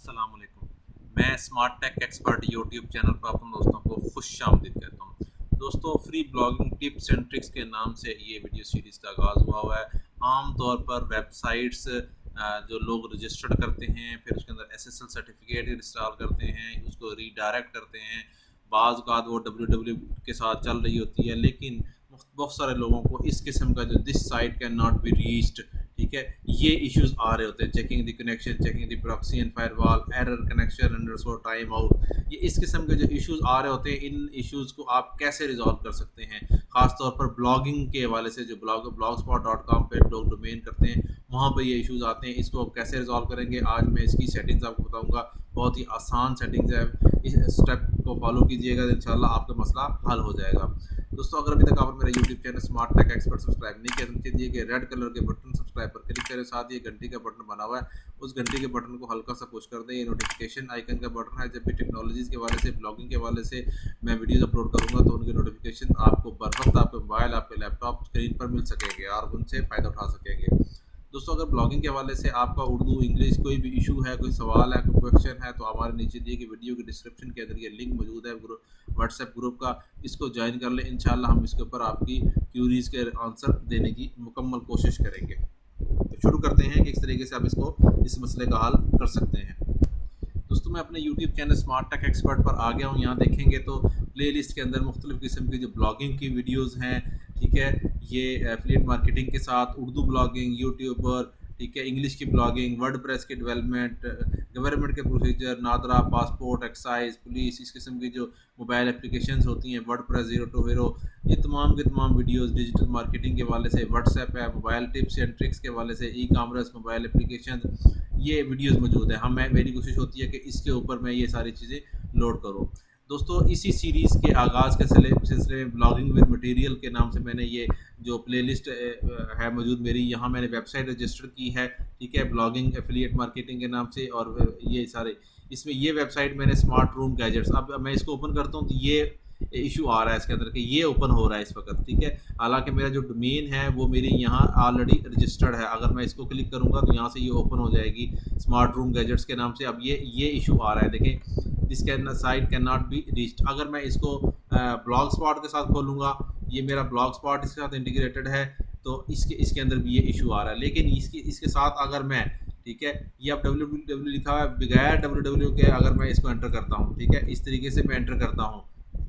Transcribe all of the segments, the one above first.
अस्सलाम वालेकुम। मैं smart tech expert YouTube channel पर अपने दोस्तों को खुश आमदीद कहता हूँ। दोस्तों, free blogging tips and tricks के नाम से ये वीडियो सीरीज़ का आगाज़ हुआ है। आम तौर पर वेबसाइट्स जो लोग रजिस्टर्ड करते हैं, फिर उसके अंदर एसएसएल सर्टिफिकेट इंस्टॉल करते हैं, उसको रीडायरेक्ट करते हैं। बाज़ औक़ात वो www के साथ चल रही होती है, लेकिन बहुत सारे लोगों को इस किस्म का जो this site can not be reached, ठीक है, ये इश्यूज आ रहे होते हैं। Checking the connection, checking the proxy and firewall, error connection underscore time out, ये इस किस्म के जो इश्यूज आ रहे होते हैं, इन इश्यूज को आप कैसे रिजॉल्व कर सकते हैं। ख़ास तौर पर ब्लॉगिंग के हवाले से जो blogspot.com पे लोग डोमेन करते हैं, वहाँ पे ये इश्यूज आते हैं। इसको आप कैसे रिजॉल्व करेंगे, आज मैं इसकी सेटिंग्स आपको बताऊँगा। बहुत ही आसान सेटिंग्स है, इस स्टेप को फॉलो कीजिएगा, इंशाल्लाह आपका मसला हल हो जाएगा। दोस्तों, अगर अभी तक आपने मेरा YouTube channel smart tech expert subscribe नहीं किया तो नीचे दिए गए रेड कलर के बटन सब्सक्राइब पर क्लिक करें। साथ ही घंटी का बटन बना हुआ है, उस घंटी के बटन को हल्का सा पुश कर दें। ये नोटिफिकेशन आइकन का बटन है। जब भी टेक्नोलॉजीज़ के हवाले से, ब्लॉगिंग के हवाले से मैं वीडियोज़ अपलोड करूँगा तो उनके नोटिफिकेशन आपको बर वक्त आपके मोबाइल, आपके लैपटॉप स्क्रीन पर मिल सकेंगे और उनसे फ़ायदा उठा सकेंगे। दोस्तों, अगर ब्लॉगिंग के हवाले से आपका उर्दू, इंग्लिश कोई भी इशू है, कोई सवाल है, कोई क्वेश्चन है, तो हमारे नीचे दिए गए वीडियो के डिस्क्रिप्शन के अंदर ये लिंक मौजूद है व्हाट्सएप ग्रुप का। इसको ज्वाइन कर लें। इंशाल्लाह हम इसके ऊपर आपकी क्यूरीज़ के आंसर देने की मुकम्मल कोशिश करेंगे। तो शुरू करते हैं कि किस तरीके से आप इस मसले का हल कर सकते हैं। दोस्तों, मैं अपने YouTube channel smart tech expert पर आ गया हूँ। यहाँ देखेंगे तो प्लेलिस्ट के अंदर मुख्तलिफ़ किस्म की जो ब्लॉगिंग की वीडियोस हैं, ठीक है, ये एफिलिएट मार्केटिंग के साथ उर्दू ब्लॉगिंग, यूट्यूबर, ठीक है, इंग्लिश की ब्लॉगिंग, वर्डप्रेस की डेवलपमेंट, गवर्नमेंट के procedure, NADRA, passport, excise, police, इस किस्म की जो मोबाइल एप्लीकेशंस होती हैं, वर्डप्रेस, ज़ीरो टू हीरो, ये तमाम के तमाम वीडियोस डिजिटल मार्केटिंग के हवाले से, व्हाट्सएप है, मोबाइल टिप्स एंड ट्रिक्स के हवाले से, ई कॉमर्स, मोबाइल एप्लीकेशन, ये वीडियोस मौजूद है। मेरी कोशिश होती है कि इसके ऊपर मैं ये सारी चीज़ें लोड करूँ। दोस्तों, इसी सीरीज़ के आगाज़ के सिलसिले में ब्लॉगिंग विद मटेरियल के नाम से मैंने ये जो प्लेलिस्ट है मौजूद मेरी, यहाँ मैंने वेबसाइट रजिस्टर की है, ठीक है, ब्लॉगिंग एफिलिएट मार्केटिंग के नाम से। और ये सारे इसमें ये वेबसाइट मैंने स्मार्ट रूम गैजेट्स, अब मैं इसको ओपन करता हूँ तो ये इशू आ रहा है इसके अंदर कि ये ओपन हो रहा है इस वक्त, ठीक है। हालांकि मेरा जो डोमेन है वो मेरी यहाँ ऑलरेडी रजिस्टर्ड है। अगर मैं इसको क्लिक करूँगा तो यहाँ से ये ओपन हो जाएगी स्मार्ट रूम गैजेट्स के नाम से। अब ये इशू आ रहा है, देखें, this can site can not be reached. अगर मैं इसको ब्लॉग स्पॉट के साथ खोलूँगा, ये मेरा ब्लॉग स्पॉट इसके साथ इंटीग्रेटेड है, तो इसके अंदर भी ये इशू आ रहा है। लेकिन इसके साथ अगर मैं, ठीक है, ये अब www लिखा हुआ है, बगैर www के अगर मैं इसको एंटर करता हूँ, ठीक है, इस तरीके से मैं एंटर करता हूँ,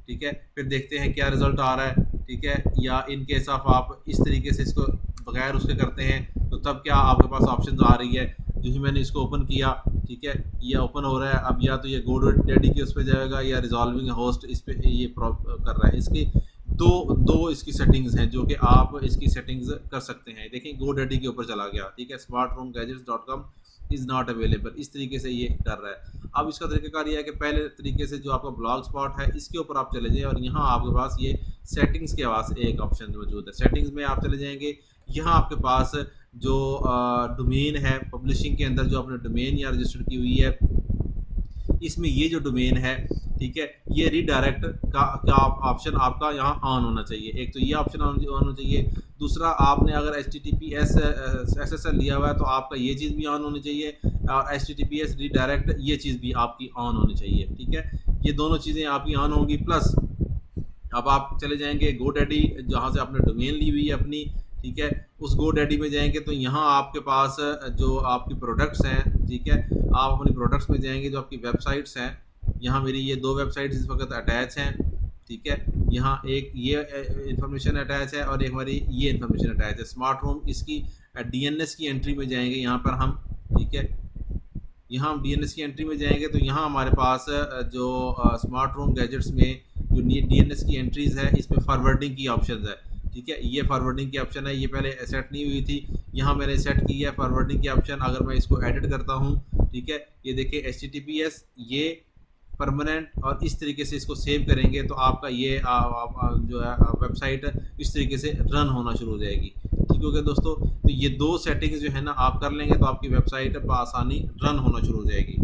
ठीक है, फिर देखते हैं क्या रिजल्ट आ रहा है, ठीक है। या इन केस ऑफ आप इस तरीके से इसको बगैर उसके करते हैं तो तब क्या आपके पास ऑप्शन आ रही है। जो ही मैंने इसको ओपन किया, ठीक है, ये ओपन हो रहा है। अब या तो ये GoDaddy के उस पर जाएगा या रिजॉल्विंग होस्ट इस पर ये कर रहा है। इसकी दो इसकी सेटिंग्स हैं जो कि आप इसकी सेटिंग्स कर सकते हैं। देखिए, GoDaddy के ऊपर चला गया, ठीक है, smartroomgadgets.com इज़ नॉट अवेलेबल, इस तरीके से ये कर रहा है। अब इसका तरीक़ाकार ये है कि पहले तरीके से जो आपका ब्लॉग स्पॉट है इसके ऊपर आप चले जाएं और यहाँ आपके पास ये सेटिंग्स के पास एक ऑप्शन मौजूद है। सेटिंग्स में आप चले जाएंगे, यहाँ आपके पास जो डोमेन है, पब्लिशिंग के अंदर जो आपने डोमेन यहाँ रजिस्टर की हुई है, इसमें ये जो डोमेन है, ठीक है, ये रीडायरेक्ट का ऑप्शन आपका यहाँ ऑन होना चाहिए। एक तो ये ऑप्शन ऑन होना चाहिए। दूसरा, आपने अगर HTTPS SSL लिया हुआ है तो आपका ये चीज़ भी ऑन होनी चाहिए, और HTTPS रीडायरेक्ट ये चीज़ भी आपकी ऑन होनी चाहिए, ठीक है। ये दोनों चीज़ें आपकी ऑन होंगी। प्लस अब आप चले जाएंगे GoDaddy, जहाँ से आपने डोमेन ली हुई है अपनी, ठीक है, उस GoDaddy में जाएंगे तो यहाँ आपके पास जो आपकी प्रोडक्ट्स हैं, ठीक है, आप अपनी प्रोडक्ट्स में जाएंगे, जो आपकी वेबसाइट्स हैं, यहाँ मेरी ये 2 वेबसाइट्स इस वक्त अटैच हैं, ठीक है। यहाँ एक ये इन्फॉर्मेशन अटैच है और एक हमारी ये इन्फॉर्मेशन अटैच है। स्मार्ट रूम, इसकी DNS की एंट्री में जाएंगे यहाँ पर हम, ठीक है, यहाँ हम DNS की एंट्री में जाएंगे तो यहाँ हमारे पास जो स्मार्ट रूम गैजेट्स में जो DNS की एंट्रीज़ है, इसमें फॉरवर्डिंग की ऑप्शन है, ठीक है, ये फॉरवर्डिंग की ऑप्शन है। ये पहले सेट नहीं हुई थी, यहाँ मैंने सेट की है फॉरवर्डिंग की ऑप्शन। अगर मैं इसको एडिट करता हूँ, ठीक है, ये देखिए HTTPS ये परमानेंट, और इस तरीके से इसको सेव करेंगे तो आपका ये जो है वेबसाइट इस तरीके से रन होना शुरू हो जाएगी। ठीक हो गया दोस्तों। तो ये 2 सेटिंग्स जो है ना आप कर लेंगे तो आपकी वेबसाइट आसानी रन होना शुरू हो जाएगी।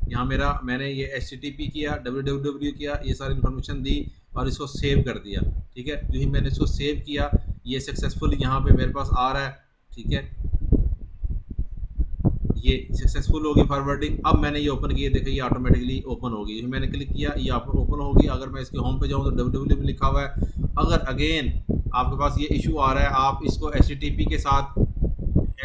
यहाँ मैंने ये HTTP किया, www किया, ये सारी इन्फॉर्मेशन दी और इसको सेव कर दिया, ठीक है। जो ही मैंने इसको सेव किया, ये सक्सेसफुल यहाँ पे मेरे पास आ रहा है, ठीक है। ये सक्सेसफुल होगी फॉरवर्डिंग। अब मैंने ये ओपन किया, देखिए ये ऑटोमेटिकली ओपन होगी। मैंने क्लिक किया, ये ओपन होगी। अगर मैं इसके होम पे जाऊँ तो www में लिखा हुआ है। अगर अगेन आपके पास ये इशू आ रहा है, आप इसको HTTP के साथ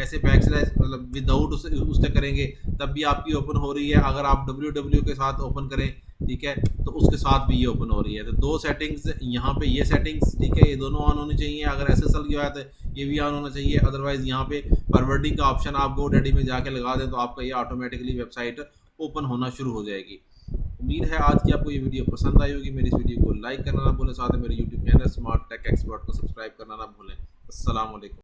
ऐसे बैकस्लैश मतलब विदाउट उसके करेंगे तब भी आपकी ओपन हो रही है। अगर आप www के साथ ओपन करें, ठीक है, तो उसके साथ भी ये ओपन हो रही है। तो दो सेटिंग्स यहाँ पे, ये सेटिंग्स, ठीक है, ये दोनों ऑन होनी चाहिए। अगर SSL की बात है ये भी ऑन होना चाहिए। अदरवाइज यहाँ पे फॉरवर्डिंग का ऑप्शन आप GoDaddy में जाके लगा दें तो आपका ये ऑटोमेटिकली वेबसाइट ओपन होना शुरू हो जाएगी। उम्मीद है आज की आपको ये वीडियो पसंद आई होगी। मेरी इस वीडियो को लाइक करना ना भूलें, साथ में मेरे YouTube channel smart tech expert को सब्सक्राइब करना ना भूलें। अस्सलाम वालेकुम।